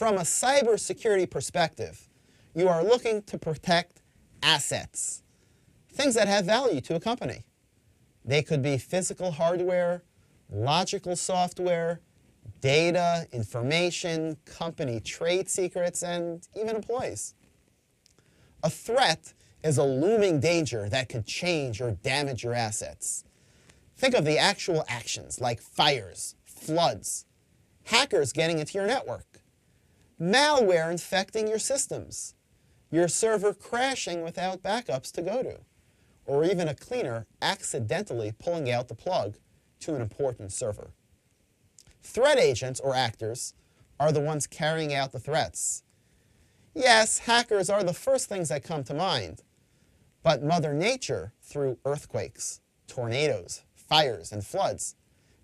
From a cybersecurity perspective, you are looking to protect assets, things that have value to a company. They could be physical hardware, logical software, data, information, company trade secrets, and even employees. A threat is a looming danger that could change or damage your assets. Think of the actual actions like fires, floods, hackers getting into your network, malware infecting your systems, your server crashing without backups to go to, or even a cleaner accidentally pulling out the plug to an important server. Threat agents, or actors, are the ones carrying out the threats. Yes, hackers are the first things that come to mind, but Mother Nature, through earthquakes, tornadoes, fires, and floods,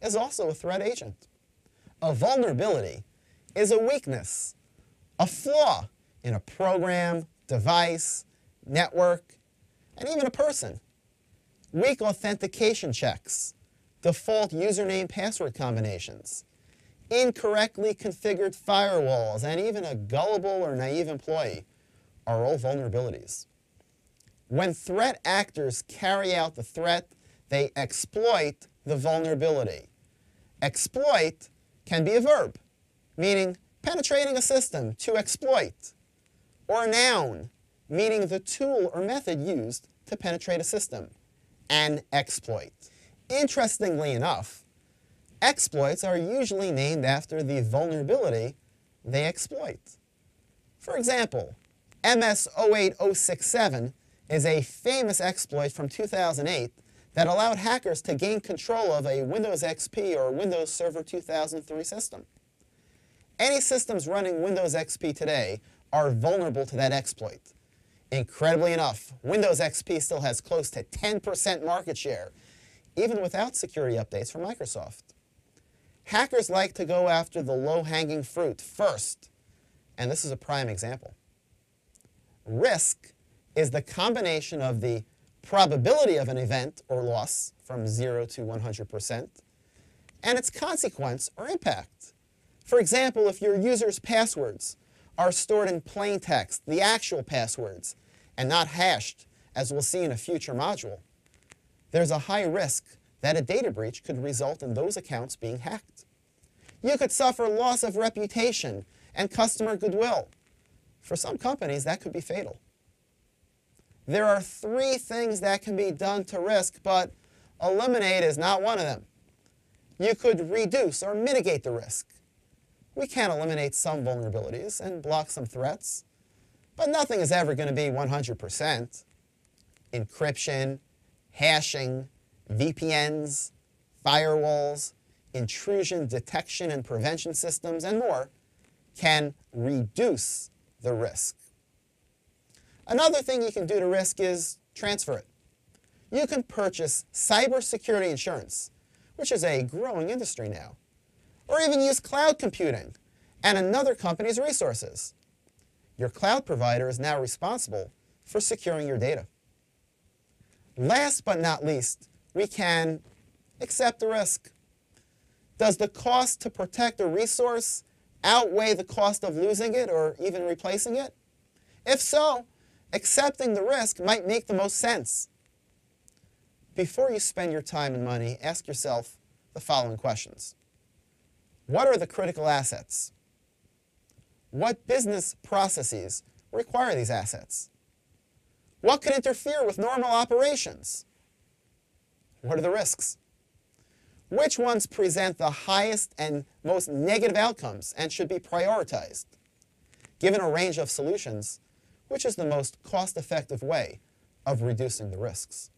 is also a threat agent. A vulnerability is a weakness, a flaw in a program, device, network, and even a person. Weak authentication checks, default username-password combinations, incorrectly configured firewalls, and even a gullible or naive employee are all vulnerabilities. When threat actors carry out the threat, they exploit the vulnerability. Exploit can be a verb, meaning penetrating a system to exploit, or a noun, meaning the tool or method used to penetrate a system, an exploit. Interestingly enough, exploits are usually named after the vulnerability they exploit. For example, MS-08067 is a famous exploit from 2008 that allowed hackers to gain control of a Windows XP or Windows Server 2003 system. Any systems running Windows XP today are vulnerable to that exploit. Incredibly enough, Windows XP still has close to 10% market share, even without security updates from Microsoft. Hackers like to go after the low-hanging fruit first, and this is a prime example. Risk is the combination of the probability of an event or loss from 0 to 100% and its consequence or impact. For example, if your user's passwords are stored in plain text, the actual passwords, and not hashed, as we'll see in a future module, there's a high risk that a data breach could result in those accounts being hacked. You could suffer loss of reputation and customer goodwill. For some companies, that could be fatal. There are 3 things that can be done to risk, but eliminate is not one of them. You could reduce or mitigate the risk. We can eliminate some vulnerabilities and block some threats, but nothing is ever going to be 100%. Encryption, hashing, VPNs, firewalls, intrusion detection and prevention systems, and more can reduce the risk. Another thing you can do to risk is transfer it. You can purchase cybersecurity insurance, which is a growing industry now, or even use cloud computing and another company's resources. Your cloud provider is now responsible for securing your data. Last but not least, we can accept the risk. Does the cost to protect a resource outweigh the cost of losing it or even replacing it? If so, accepting the risk might make the most sense. Before you spend your time and money, ask yourself the following questions. What are the critical assets? What business processes require these assets? What could interfere with normal operations? What are the risks? Which ones present the highest and most negative outcomes and should be prioritized? Given a range of solutions, which is the most cost-effective way of reducing the risks?